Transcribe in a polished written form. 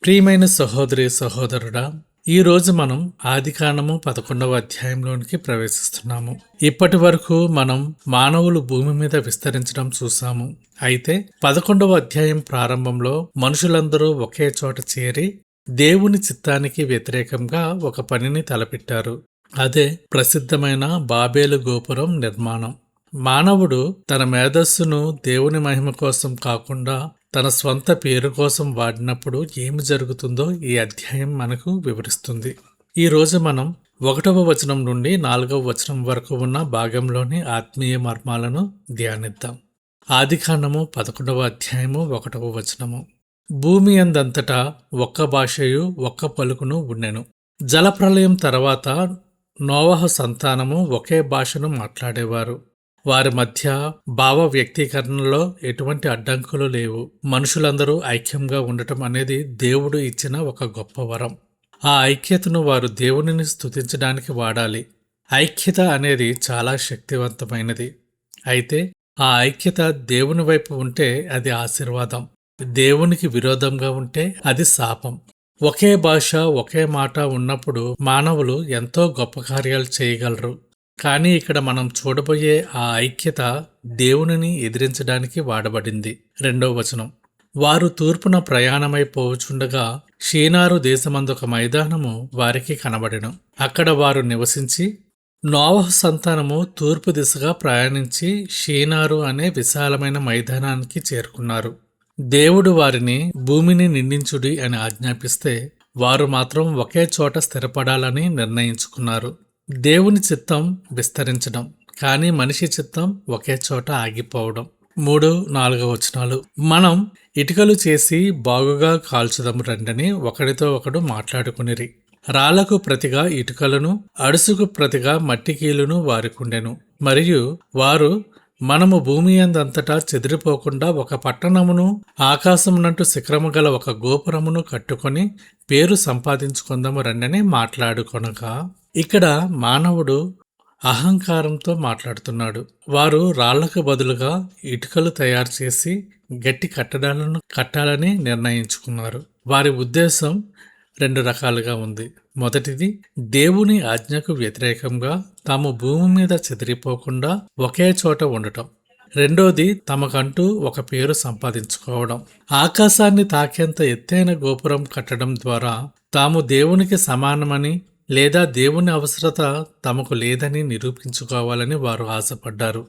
ప్రియమైన సహోదరి సహోదరుడా, ఈరోజు మనం ఆదికాండము 11వ అధ్యాయంలోనికి ప్రవేశిస్తున్నాము. ఇప్పటి వరకు మనం మానవులు భూమి మీద విస్తరించడం చూసాము. అయితే 11వ అధ్యాయం ప్రారంభంలో మనుషులందరూ ఒకే చోట చేరి దేవుని చిత్తానికి వ్యతిరేకంగా ఒక పనిని తలపెట్టారు. అదే ప్రసిద్ధమైన బాబేలు గోపురం నిర్మాణం. మానవుడు తన మేధస్సును దేవుని మహిమ కోసం కాకుండా తన స్వంత పేరు కోసం వాడినప్పుడు ఏమి జరుగుతుందో ఈ అధ్యాయం మనకు వివరిస్తుంది. ఈ రోజు మనం 1వ వచనం నుండి 4వ వచనం వరకు ఉన్న భాగంలోని ఆత్మీయ మర్మాలను ధ్యానిద్దాం. ఆదికాండము 11వ అధ్యాయము 1వ వచనము. భూమి అందంతటా ఒక్క భాషయు ఒక్క పలుకును ఉండెను. జలప్రళయం తర్వాత నోవహు సంతానము ఒకే భాషను మాట్లాడేవారు. వారి మధ్య భావ వ్యక్తీకరణలో ఎటువంటి అడ్డంకులు లేవు. మనుషులందరూ ఐక్యంగా ఉండటం అనేది దేవుడు ఇచ్చిన ఒక గొప్ప వరం. ఆ ఐక్యతను వారు దేవునిని స్తుతించడానికి వాడాలి. ఐక్యత అనేది చాలా శక్తివంతమైనది. అయితే ఆ ఐక్యత దేవుని వైపు ఉంటే అది ఆశీర్వాదం, దేవునికి విరోధంగా ఉంటే అది శాపం. ఒకే భాష ఒకే మాట ఉన్నప్పుడు మానవులు ఎంతో గొప్ప కార్యాలు చేయగలరు. కానీ ఇక్కడ మనం చూడబోయే ఆ ఐక్యత దేవునిని ఎదిరించడానికి వాడబడింది. 2వ వచనం. వారు తూర్పున ప్రయాణమైపోవచుండగా షీనారు దేశమందొక మైదానము వారికి కనబడెను. అక్కడ వారు నివసించి నోవహు సంతానము తూర్పు దిశగా ప్రయాణించి షీనారు అనే విశాలమైన మైదానానికి చేరుకున్నారు. దేవుడు వారిని భూమిని నిండించుడి అని ఆజ్ఞాపిస్తే వారు మాత్రం ఒకే చోట స్థిరపడాలని నిర్ణయించుకున్నారు. దేవుని చిత్తం విస్తరించడం, కానీ మనిషి చిత్తం ఒకే చోట ఆగిపోవడం. 3, 4 వచనాలు. మనం ఇటుకలు చేసి బాగుగా కాల్చుదము రండని ఒకడితో ఒకడు మాట్లాడుకునిరి. రాళ్లకు ప్రతిగా ఇటుకలను, అడుసుకు ప్రతిగా మట్టికీలును వారికుండెను. మరియు వారు, మనము భూమి అందంతటా చెదిరిపోకుండా ఒక పట్టణమును, ఆకాశమునంటూ శిఖరము గల ఒక గోపురమును కట్టుకొని పేరు సంపాదించుకుందాము రండని మాట్లాడుకొనగా. ఇక్కడ మానవుడు అహంకారంతో మాట్లాడుతున్నాడు. వారు రాళ్లకు బదులుగా ఇటుకలు తయారు చేసి గట్టి కట్టడాలను కట్టాలని నిర్ణయించుకున్నారు. వారి ఉద్దేశం 2 రకాలుగా ఉంది. మొదటిది, దేవుని ఆజ్ఞకు వ్యతిరేకంగా తాము భూమి మీద చెదిరిపోకుండా ఒకే చోట ఉండటం. రెండోది, తమకంటూ ఒక పేరు సంపాదించుకోవడం. ఆకాశాన్ని తాకేంత ఎత్తైన గోపురం కట్టడం ద్వారా తాము దేవునికి సమానమని లేదా దేవుని అవసరత తమకు లేదని నిరూపించుకోవాలని వారు ఆశపడ్డారు.